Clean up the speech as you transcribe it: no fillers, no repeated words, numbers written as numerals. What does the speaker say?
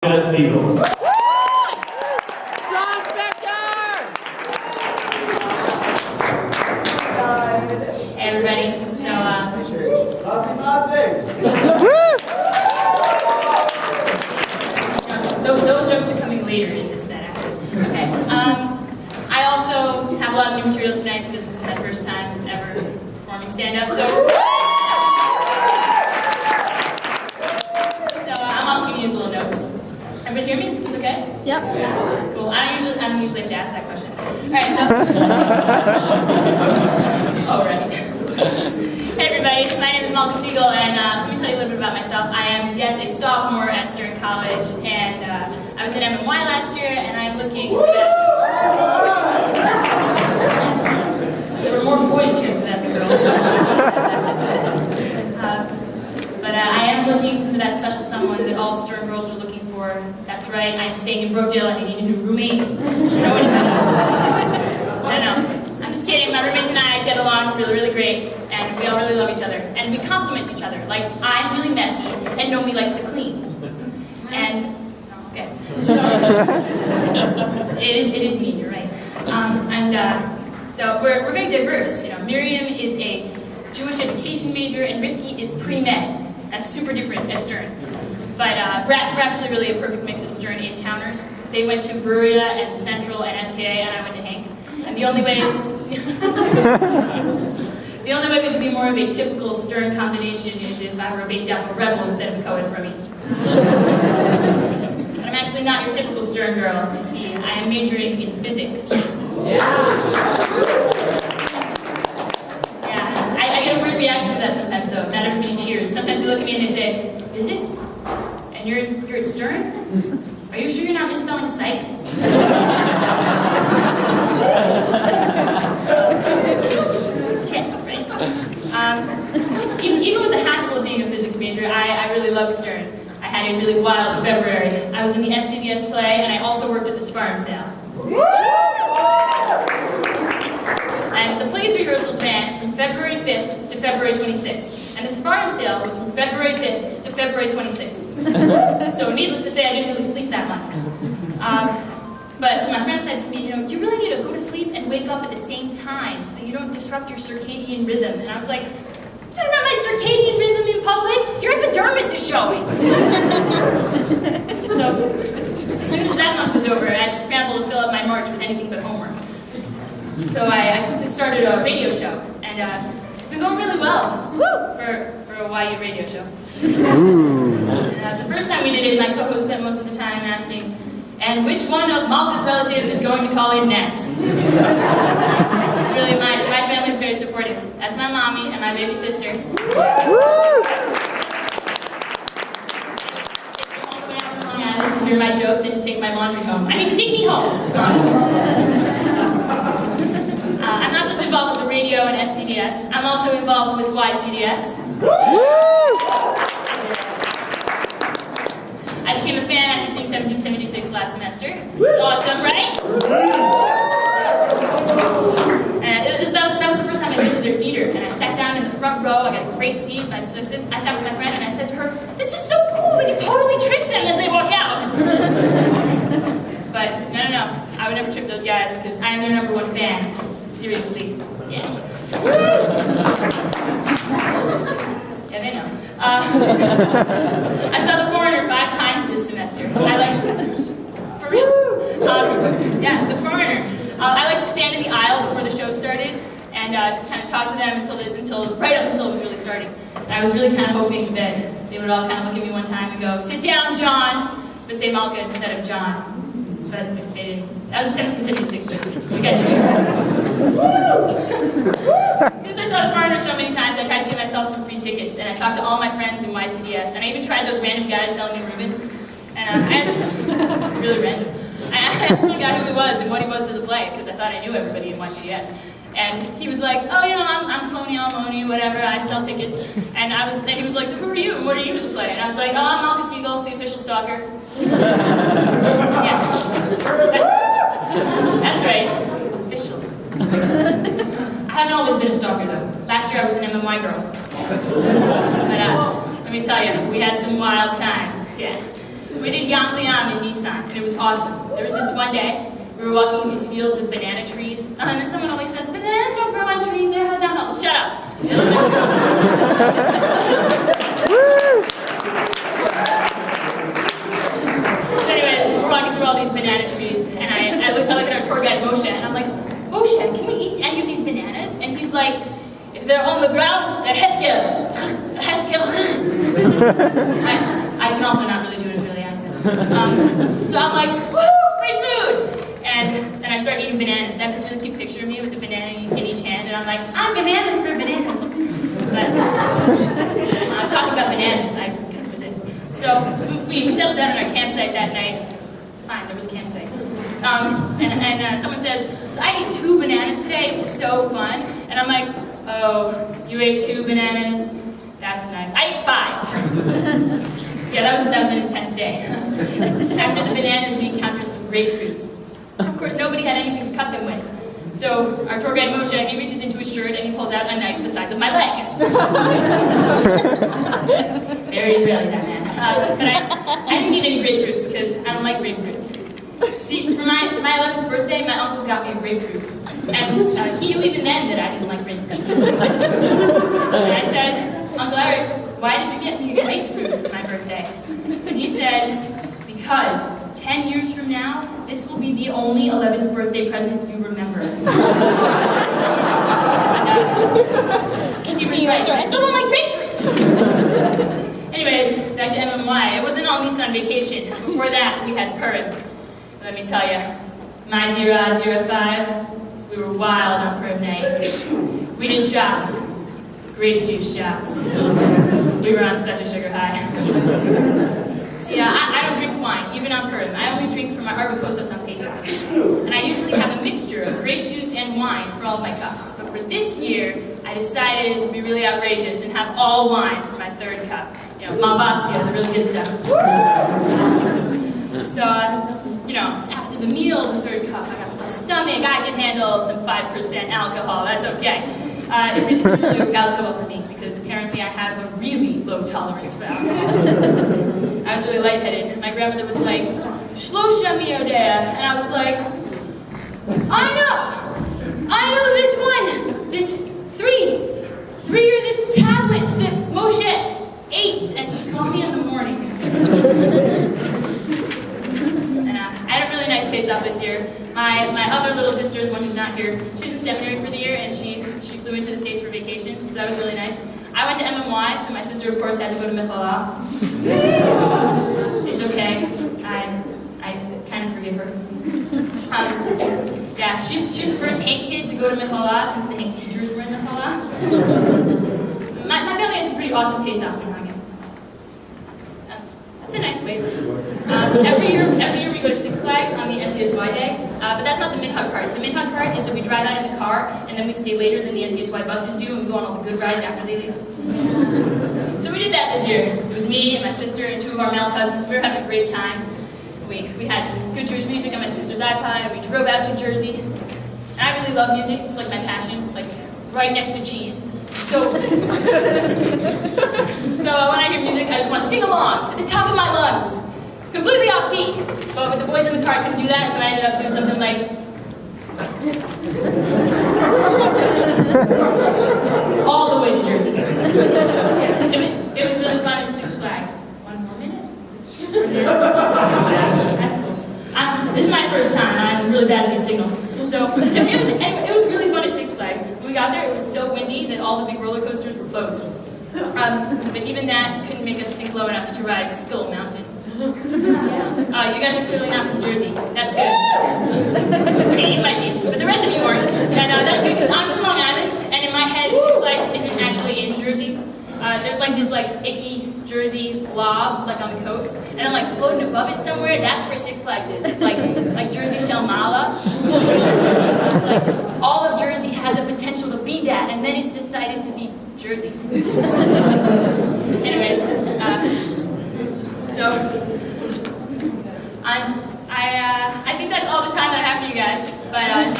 Sigal. Hey everybody, those jokes are coming later in this set, actually. Okay, I also have a lot of new material tonight because this is my first time ever performing stand-up, so I'm also going to use little notes. Everybody hear me? Is this okay? Yep. Yeah, cool. I don't usually have to ask that question. Alright, so alright. Hey everybody, my name is Malka Sigal, and let me tell you a little bit about myself. I am, yes, a sophomore at Stern College, and I was in MMY last year, and I'm looking for that. There were more boys cheering for that than girls. But I am looking for that special someone that all Stern girls are looking for. That's right, I'm staying in Brookdale and I need a new roommate. No, I'm just kidding. My roommates and I get along really, really great, and we all really love each other. And we compliment each other. Like, I'm really messy, and Nomi likes to clean. And, okay. So, it is me, you're right. So we're very diverse. You know, Miriam is a Jewish education major, and Rifki is pre-med. That's super different at Stern. But we're actually really a perfect mix of Stern 8-towners. They went to Berea and Central and SKA, and I went to Hank. And the only way we could be more of a typical Stern combination is if I were a Base Yaakov rebel instead of a co-ed for me. But I'm actually not your typical Stern girl. You see, I am majoring in physics. Yeah, I get a weird reaction to that sometimes, though. Not everybody cheers. Sometimes they look at me and they say, "Physics? And you're at Stern? Are you sure you're not misspelling psych?" Shit, right? Even with the hassle of being a physics major, I really love Stern. I had a really wild February. I was in the SCBS play, and I also worked at the Sparm sale. And the play's rehearsals ran from February 5th to February 26th. And the Sparm sale was from February 5th to February 26th. So needless to say, I didn't really sleep that month. But so my friend said to me, you know, you really need to go to sleep and wake up at the same time so that you don't disrupt your circadian rhythm. And I was like, I'm talking about my circadian rhythm in public? Your epidermis is showing. So as soon as that month was over, I just scrambled to fill up my March with anything but homework. So I quickly started a radio show, and it's been going really well for a YU radio show. The first time we did it, my co-host spent most of the time asking, and which one of Malka's relatives is going to call in next? It's really, my family's very supportive. That's my mommy and my baby sister. To hear my jokes and to take my laundry home. I mean, to take me home. I'm not just involved with the radio and SCDS, I'm also involved with YCDS. I became a fan after seeing 1776 last semester. It was awesome, right? And that was the first time I'd been to their theater, and I sat down in the front row. I got a great seat, and I sat with my friend, and I said to her, "This is so cool, we can totally trick them as they walk out." But no, I would never trip those guys, because I am their #1 fan. Seriously, yeah. Yeah, they know. I saw The Foreigner 5 times this semester. I like, for real. Yeah, The Foreigner. I like to stand in the aisle before the show started and just kind of talk to them right up until it was really starting. And I was really kind of hoping that they would all kind of look at me one time and go, "Sit down, John," but say Malka instead of John. But they didn't. That was a 1776 joke. You guys should. Since I saw The Foreigner so many times, I tried to get myself some free tickets, and I talked to all my friends in YCDS, and I even tried those random guys selling me Reuben. And I asked, it's really random. I asked one guy who he was and what he was to the play, because I thought I knew everybody in YCDS. And he was like, "Oh, you know, I'm Coney Almoni, whatever, I sell tickets." And he was like, "So who are you, and what are you to the play?" And I was like, "Oh, I'm Malka Sigal, the official stalker." Yeah. That's right, official. I haven't always been a stalker, though. Last year I was an MMY girl. But let me tell you, we had some wild times, yeah. We did Yam Liam in Nissan, and it was awesome. There was this one day, we were walking in these fields of banana trees, and then someone always says, bananas don't grow on trees, they're horizontal. Well, shut up. So anyways, we're walking through all these banana trees, and I look at our tour guide, Moshe, and I'm like, Moshe, can we eat any of these bananas? And he's like, if they're on the ground, they're hefker. I can also not really do an Israeli accent. So I'm like, woohoo, free food! And I start eating bananas. I have this really cute picture of me with a banana in each hand, and I'm like, I'm bananas for bananas. But I'm talking about bananas, I couldn't resist. So we settled down at our campsite that night. Fine, there was a campsite. And someone says, so I ate 2 bananas today, it was so fun. And I'm like, oh, you ate 2 bananas? That's nice. I ate 5. Yeah, that was an intense day. After the bananas, we encountered some grapefruits. Of course, nobody had anything to cut them with. So our tour guide Moshe, he reaches into his shirt and he pulls out a knife the size of my leg. Very Israeli, that man. But I didn't eat any grapefruits because I don't like grapefruits. See, for my 11th birthday, my uncle got me a grapefruit. And he knew even then that I didn't like grapefruits. And I said, Uncle Eric, why did you get me a grapefruit for my birthday? And he said, because 10 years from now, this will be the only 11th birthday present you remember. He was right. I still don't like grapefruits. Anyways, back to MMY. It wasn't all Nissan vacation. Before that, we had Purim. Let me tell you, my Zira 05, we were wild on Purim night. We did shots. Grape juice shots. We were on such a sugar high. See, I don't drink wine, even on Purim. I only drink from my Arbacosos on Pesach. And I usually have a mixture of grape juice and wine for all of my cups. But for this year, I decided to be really outrageous and have all wine for my 3rd cup. You know, Malvasia, the really good stuff. So, after the meal, the 3rd cup, I got a full stomach, I can handle some 5% alcohol, that's okay. It didn't really work out so well for me because apparently I have a really low tolerance for alcohol. I was really lightheaded. My grandmother was like, Shlosha mi yodea, and I was like, I know this one, this 3 are the tablets that Moshe ate and he called me in the morning. And I had a really nice Pesach this year. My other little sister, the one who's not here, she's in seminary for the year, and she flew into the States for vacation, so that was really nice. I went to MMY, so my sister, of course, had to go to Michallah. It's okay. I kind of forgive her. Yeah, she's the first Hank kid to go to Michallah since the Hank teachers were in Michallah. My family has a pretty awesome Pesach in Hagen. That's a nice way. Every year we go to Six Flags on the NCSY day, but that's not the Minhag part. The Minhag part is that we drive out in the car, and then we stay later than the NCSY buses do, and we go on all the good rides after they leave. So we did that this year. It was me and my sister and 2 of our male cousins. We were having a great time. We had some good Jewish music on my sister's iPod, and we drove out to Jersey. And I really love music. It's like my passion, like right next to cheese. So when I hear music, I just want to sing along at the top of my lungs, completely off key. But with the boys in the car, I couldn't do that, so I ended up doing something like all the way to Jersey. It was really fun at Six Flags. 1 more minute. This is my first time. I'm really bad at these signals. So it was really fun at Six Flags. When we got there, it was so windy that all the big roller coasters were closed. But even that couldn't make us sink low enough to ride Skull Mountain. You guys are clearly not from Jersey. That's good. Okay, you might be, but the rest of you aren't. And that's good because I'm from Long Island, and in my head, Six Flags isn't actually in Jersey. There's like this icky Jersey blob like on the coast, and I'm like floating above it somewhere. That's where Six Flags is. It's like Jersey Shell Mala. It's like all of Jersey had the potential to be that, and then it decided to be Jersey. Anyways, so I think that's all the time that I have for you guys. But